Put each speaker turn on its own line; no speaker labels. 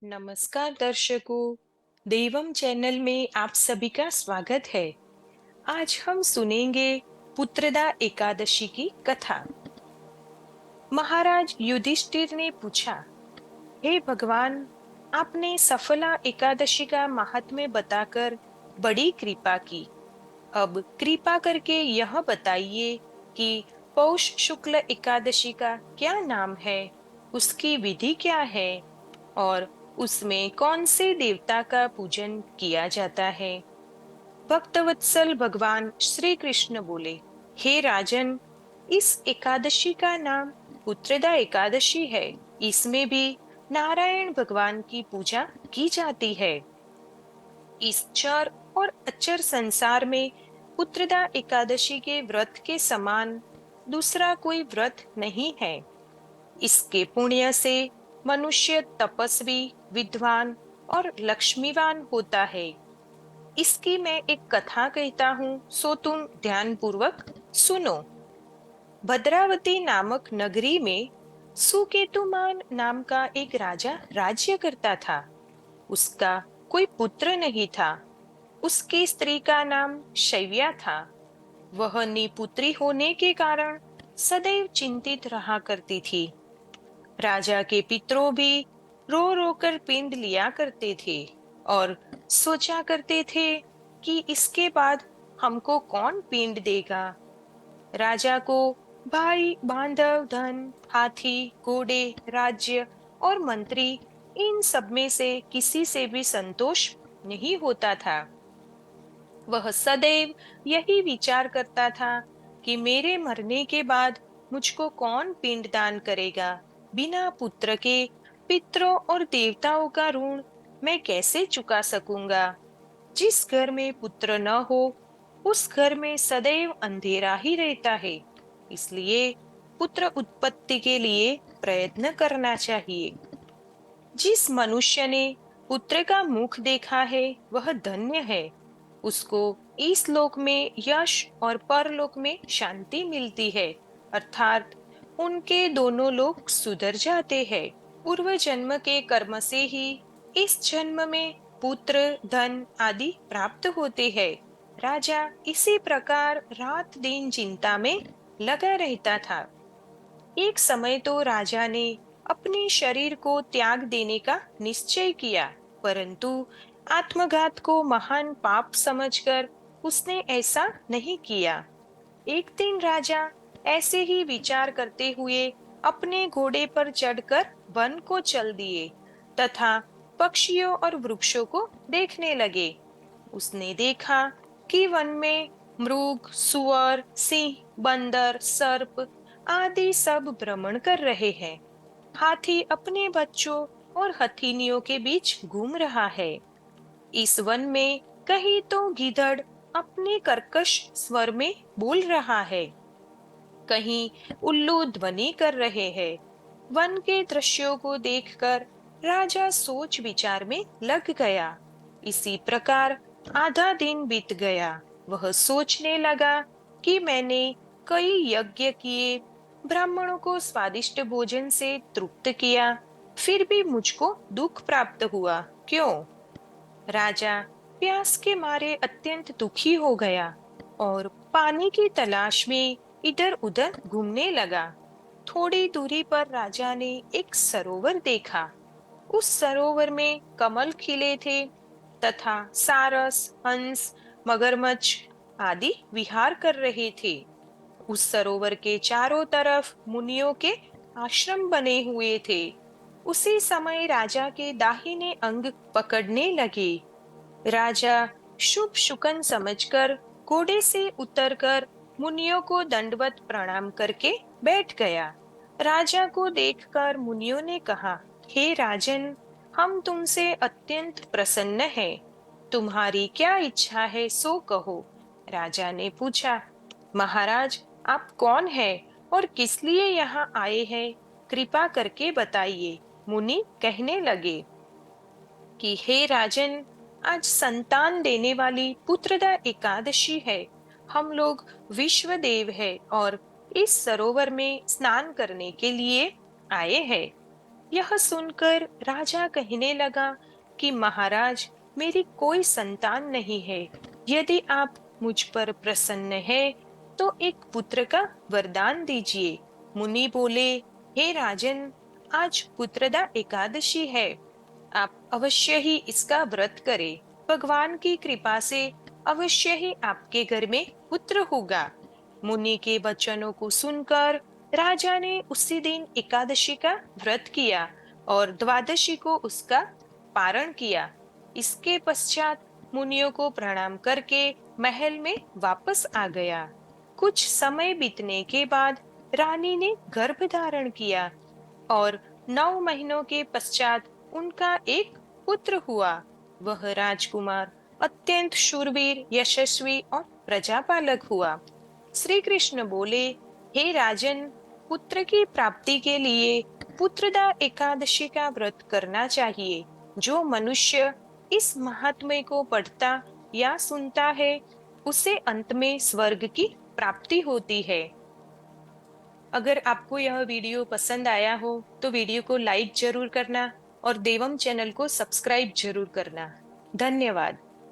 नमस्कार दर्शकों, देवम चैनल में आप सभी का स्वागत है। आज हम सुनेंगे पुत्रदा एकादशी की कथा। महाराज युधिष्ठिर ने पूछा, हे भगवान, आपने सफला एकादशी का महात्म्य बताकर बड़ी कृपा की। अब कृपा करके यह बताइए कि पौष शुक्ल एकादशी का क्या नाम है, उसकी विधि क्या है और उसमें कौन से देवता का पूजन किया जाता है। भक्तवत्सल भगवान श्री कृष्ण बोले, हे राजन, इस एकादशी का नाम पुत्रदा एकादशी है। इसमें भी नारायण भगवान की पूजा की जाती है। इस चर और अचर संसार में पुत्रदा एकादशी के व्रत के समान दूसरा कोई व्रत नहीं है। इसके पुण्य से मनुष्य तपस्वी, विद्वान और लक्ष्मीवान होता है। इसकी मैं एक कथा कहता हूँ, सो तुम ध्यान पूर्वक सुनो। भद्रावती नामक नगरी में सुकेतुमान नाम का एक राजा राज्य करता था। उसका कोई पुत्र नहीं था। उसकी स्त्री का नाम शैव्या था। वह निपुत्री होने के कारण सदैव चिंतित रहा करती थी। राजा के पितरों भी रो रो कर पिंड लिया करते थे और सोचा करते थे कि इसके बाद हमको कौन पिंड देगा। राजा को भाई, बांधव, धन, हाथी, घोड़े, राज्य और मंत्री, इन सब में से किसी से भी संतोष नहीं होता था। वह सदैव यही विचार करता था कि मेरे मरने के बाद मुझको कौन पिंडदान करेगा। बिना पुत्र के पितरों और देवताओं का ऋण मैं कैसे चुका सकूंगा। जिस घर में पुत्र न हो, उस घर में सदैव अंधेरा ही रहता है। इसलिए पुत्र उत्पत्ति के लिए प्रयत्न करना चाहिए। जिस मनुष्य ने पुत्र का मुख देखा है, वह धन्य है। उसको इस लोक में यश और परलोक में शांति मिलती है, अर्थात उनके दोनों लोक सुधर जाते हैं। पूर्व जन्म के कर्म से ही इस जन्म में पुत्र, धन आदि प्राप्त होते हैं। राजा इसी प्रकार रात दिन चिंता में लगा रहता था। एक समय तो राजा ने अपने शरीर को त्याग देने का निश्चय किया, परंतु आत्मघात को महान पाप समझकर उसने ऐसा नहीं किया। एक दिन राजा ऐसे ही विचार करते हुए अपने घोड़े पर चढ़कर वन को चल दिए तथा पक्षियों और वृक्षों को देखने लगे। उसने देखा कि वन में मृग, सुअर, सिंह, बंदर, सर्प आदि सब भ्रमण कर रहे हैं। हाथी अपने बच्चों और हथिनियों के बीच घूम रहा है। इस वन में कहीं तो गीदड़ अपने कर्कश स्वर में बोल रहा है, कहीं उल्लू ध्वनि कर रहे हैं। वन के दृश्यों को देखकर राजा सोच विचार में लग गया। इसी प्रकार आधा दिन बीत गया। वह सोचने लगा कि मैंने कई यज्ञ किए, ब्राह्मणों को स्वादिष्ट भोजन से तृप्त किया, फिर भी मुझको दुख प्राप्त हुआ, क्यों? राजा प्यास के मारे अत्यंत दुखी हो गया और पानी की तलाश में इधर उधर घूमने लगा। थोड़ी दूरी पर राजा ने एक सरोवर देखा। उस सरोवर में कमल खिले थे तथा सारस, हंस, मगरमच्छ आदि विहार कर रहे थे। उस सरोवर के चारों तरफ मुनियों के आश्रम बने हुए थे। उसी समय राजा के दाहिने अंग पकड़ने लगे। राजा शुभ शुकन समझकर घोड़े से उतरकर मुनियों को दंडवत प्रणाम करके बैठ गया। राजा को देखकर मुनियों ने कहा, हे राजन, हम तुमसे अत्यंत प्रसन्न हैं। तुम्हारी क्या इच्छा है सो कहो। राजा ने पूछा, महाराज, आप कौन हैं और किस लिए यहाँ आए हैं, कृपा करके बताइए। मुनि कहने लगे कि हे राजन, आज संतान देने वाली पुत्रदा एकादशी है। हम लोग विश्व देव है और इस सरोवर में स्नान करने के लिए आए हैं। यह सुनकर राजा कहने लगा कि महाराज, मेरी कोई संतान नहीं है। यदि आप मुझ पर प्रसन्न है तो एक पुत्र का वरदान दीजिए। मुनि बोले, हे राजन, आज पुत्रदा एकादशी है। आप अवश्य ही इसका व्रत करें। भगवान की कृपा से अवश्य ही आपके घर में पुत्र होगा। मुनि के वचनों को सुनकर राजा ने उसी दिन एकादशी का व्रत किया और द्वादशी को उसका पारण किया। इसके पश्चात मुनियों को प्रणाम करके महल में वापस आ गया। कुछ समय बीतने के बाद रानी ने गर्भ धारण किया और 9 महीनों के पश्चात उनका एक पुत्र हुआ। वह राजकुमार अत्यंत शूरवीर, यशस्वी और प्रजापालक हुआ। श्री कृष्ण बोले, हे राजन, पुत्र की प्राप्ति के लिए पुत्रदा एकादशी का व्रत करना चाहिए। जो मनुष्य इस महात्म्य को पढ़ता या सुनता है, उसे अंत में स्वर्ग की प्राप्ति होती है। अगर आपको यह वीडियो पसंद आया हो तो वीडियो को लाइक जरूर करना और देवम चैनल को सब्सक्राइब जरूर करना। धन्यवाद।